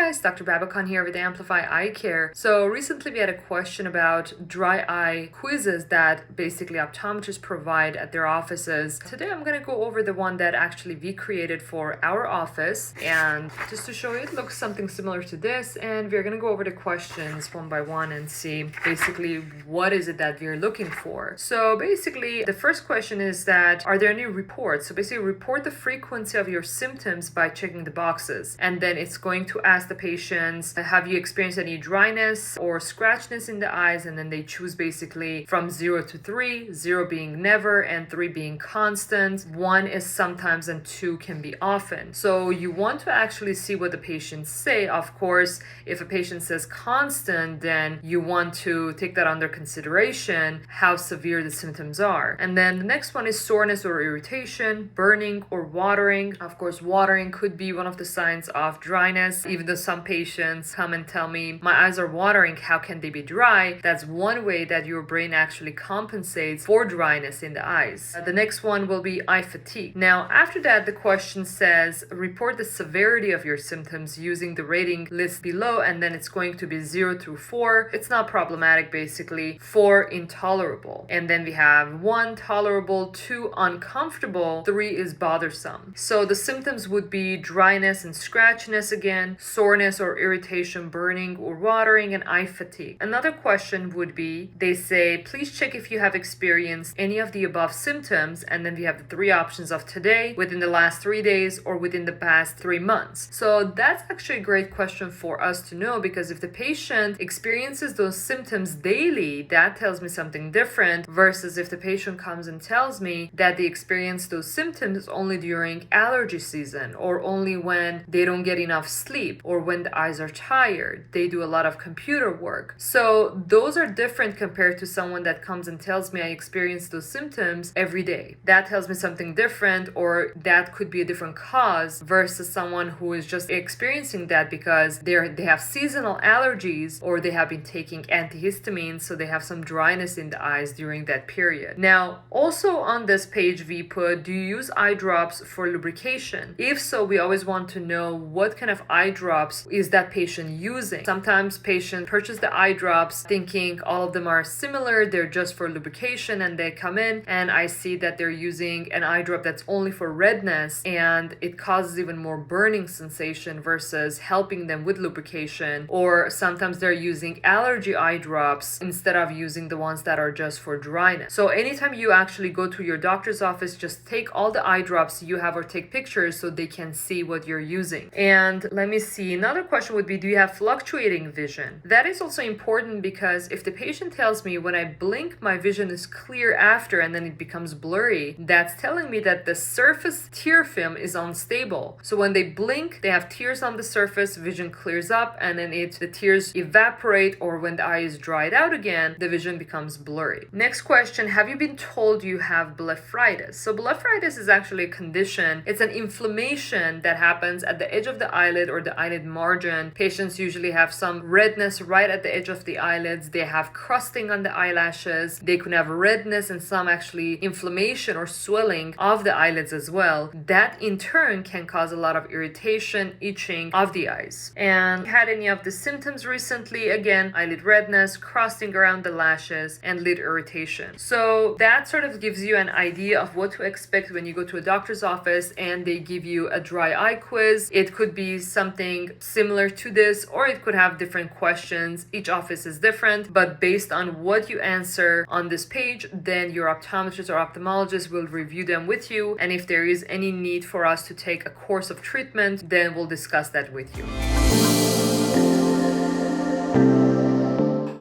guys, Dr. Babakan here with Amplify EyeCare. So recently we had a question about dry eye quizzes that basically optometrists provide at their offices. Today I'm going to go over the one that actually we created for our office, and just to show you, it looks something similar to this, and we're going to go over the questions one by one and see basically what is it that we're looking for. So basically the first question is that, are there any reports? So basically report the frequency of your symptoms by checking the boxes, and then it's going to ask the patients, have you experienced any dryness or scratchness in the eyes? And then they choose basically from 0 to 3, 0 being never and 3 being constant. 1 is sometimes and 2 can be often. So you want to actually see what the patients say. Of course, if a patient says constant, then you want to take that under consideration, how severe the symptoms are. And then the next one is soreness or irritation, burning or watering. Of course, watering could be one of the signs of dryness. Even though some patients come and tell me, my eyes are watering, how can they be dry? That's one way that your brain actually compensates for dryness in the eyes. The next one will be eye fatigue. Now, after that, the question says, report the severity of your symptoms using the rating list below, and then it's going to be 0 through 4. It's not problematic, basically. 4, intolerable. And then we have 1, tolerable, 2, uncomfortable, 3 is bothersome. So the symptoms would be dryness and scratchiness again, soreness or irritation, burning or watering, and eye fatigue. Another question would be, they say, please check if you have experienced any of the above symptoms, and then we have the 3 options of today, within the last 3 days, or within the past 3 months. So that's actually a great question for us to know, because if the patient experiences those symptoms daily, that tells me something different, versus if the patient comes and tells me that they experience those symptoms only during allergy season, or only when they don't get enough sleep, or when the eyes are tired, they do a lot of computer work. So those are different compared to someone that comes and tells me I experience those symptoms every day. That tells me something different, or that could be a different cause, versus someone who is just experiencing that because they have seasonal allergies, or they have been taking antihistamines, so they have some dryness in the eyes during that period. Now, also on this page we put, do you use eye drops for lubrication? If so, we always want to know what kind of eye drops is that patient using. Sometimes patients purchase the eye drops thinking all of them are similar, they're just for lubrication, and they come in and I see that they're using an eye drop that's only for redness, and it causes even more burning sensation versus helping them with lubrication. Or sometimes they're using allergy eye drops instead of using the ones that are just for dryness. So anytime you actually go to your doctor's office, just take all the eye drops you have, or take pictures so they can see what you're using. And let me see, another question would be, do you have fluctuating vision? That is also important, because if the patient tells me when I blink my vision is clear after and then it becomes blurry, that's telling me that the surface tear film is unstable. So when they blink, they have tears on the surface, vision clears up, and then the tears evaporate, or when the eye is dried out again, the vision becomes blurry. Next question, have you been told you have blepharitis? So blepharitis is actually a condition. It's an inflammation that happens at the edge of the eyelid or the eyelid margin. Patients usually have some redness right at the edge of the eyelids. They have crusting on the eyelashes. They could have redness and some actually inflammation or swelling of the eyelids as well. That in turn can cause a lot of irritation, itching of the eyes. And had any of the symptoms recently? Again, eyelid redness, crusting around the lashes, and lid irritation. So that sort of gives you an idea of what to expect when you go to a doctor's office and they give you a dry eye quiz. It could be something similar to this, or it could have different questions. Each office is different, but based on what you answer on this page, then your optometrist or ophthalmologist will review them with you. And if there is any need for us to take a course of treatment, then we'll discuss that with you.